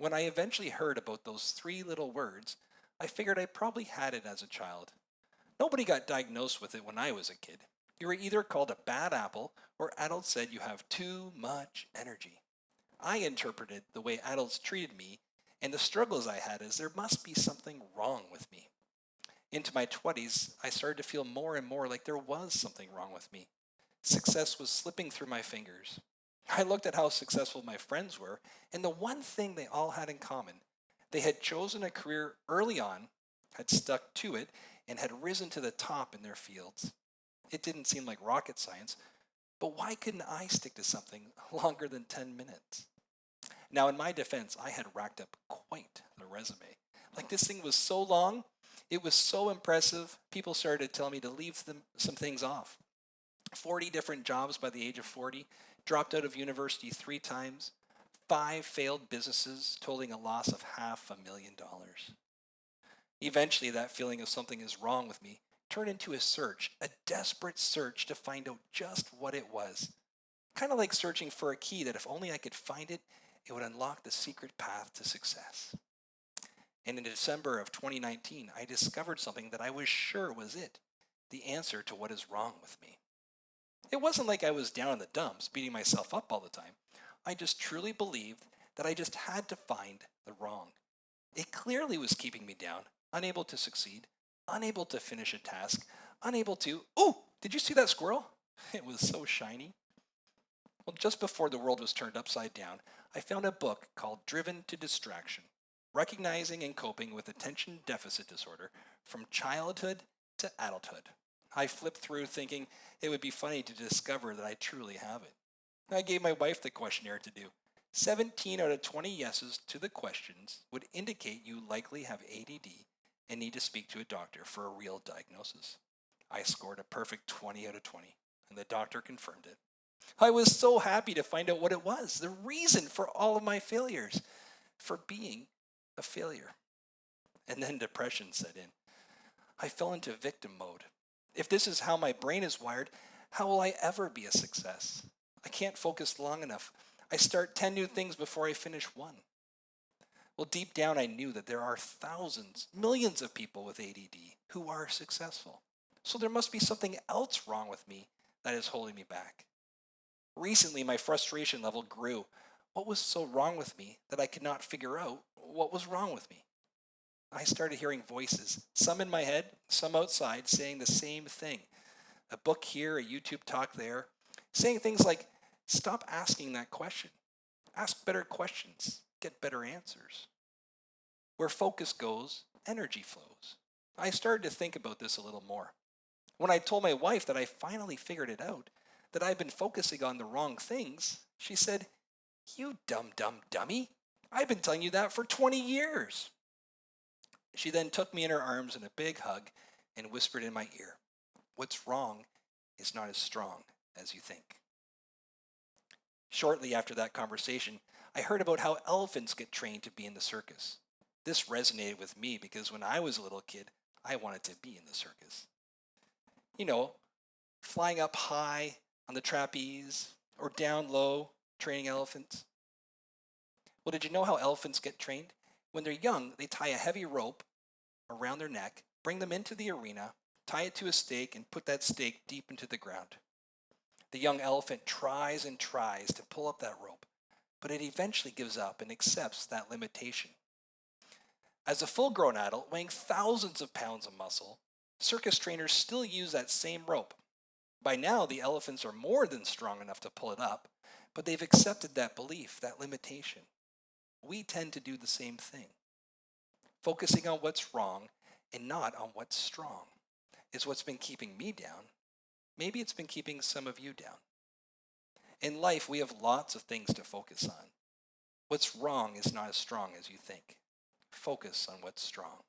When I eventually heard about those three little words, I figured I probably had it as a child. Nobody got diagnosed with it when I was a kid. You were either called a bad apple or adults said you have too much energy. I interpreted the way adults treated me and the struggles I had as there must be something wrong with me. Into my 20s, I started to feel more and more like there was something wrong with me. Success was slipping through my fingers. I looked at how successful my friends were, and the one thing they all had in common, they had chosen a career early on, had stuck to it, and had risen to the top in their fields. It didn't seem like rocket science, but why couldn't I stick to something longer than 10 minutes? Now, in my defense, I had racked up quite the resume. Like this thing was so long, it was so impressive, people started telling me to leave some things off. 40 different jobs by the age of 40, dropped out of university 3 times, 5 failed businesses totaling a loss of $500,000. Eventually, that feeling of something is wrong with me turned into a search, a desperate search to find out just what it was. Kind of like searching for a key that if only I could find it, it would unlock the secret path to success. And in December of 2019, I discovered something that I was sure was it, the answer to what is wrong with me. It wasn't like I was down in the dumps, beating myself up all the time. I just truly believed that I just had to find the wrong. It clearly was keeping me down, unable to succeed, unable to finish a task, unable to, oh, did you see that squirrel? It was so shiny. Well, just before the world was turned upside down, I found a book called Driven to Distraction, Recognizing and Coping with Attention Deficit Disorder from Childhood to Adulthood. I flipped through thinking it would be funny to discover that I truly have it. I gave my wife the questionnaire to do. 17 out of 20 yeses to the questions would indicate you likely have ADD and need to speak to a doctor for a real diagnosis. I scored a perfect 20 out of 20, and the doctor confirmed it. I was so happy to find out what it was, the reason for all of my failures, for being a failure. And then depression set in. I fell into victim mode. If this is how my brain is wired, how will I ever be a success? I can't focus long enough. I start 10 new things before I finish one. Well, deep down, I knew that there are thousands, millions of people with ADD who are successful. So there must be something else wrong with me that is holding me back. Recently, my frustration level grew. What was so wrong with me that I could not figure out what was wrong with me? I started hearing voices, some in my head, some outside, saying the same thing. A book here, a YouTube talk there, saying things like, stop asking that question. Ask better questions. Get better answers. Where focus goes, energy flows. I started to think about this a little more. When I told my wife that I finally figured it out, that I've been focusing on the wrong things, she said, "You dumb dummy. I've been telling you that for 20 years. She then took me in her arms in a big hug and whispered in my ear, "What's wrong is not as strong as you think." Shortly after that conversation, I heard about how elephants get trained to be in the circus. This resonated with me because when I was a little kid, I wanted to be in the circus. You know, flying up high on the trapeze or down low, training elephants. Well, did you know how elephants get trained? When they're young, they tie a heavy rope around their neck, bring them into the arena, tie it to a stake, and put that stake deep into the ground. The young elephant tries and tries to pull up that rope, but it eventually gives up and accepts that limitation. As a full-grown adult weighing thousands of pounds of muscle, circus trainers still use that same rope. By now, the elephants are more than strong enough to pull it up, but they've accepted that belief, that limitation. We tend to do the same thing. Focusing on what's wrong and not on what's strong is what's been keeping me down. Maybe it's been keeping some of you down. In life, we have lots of things to focus on. What's wrong is not as strong as you think. Focus on what's strong.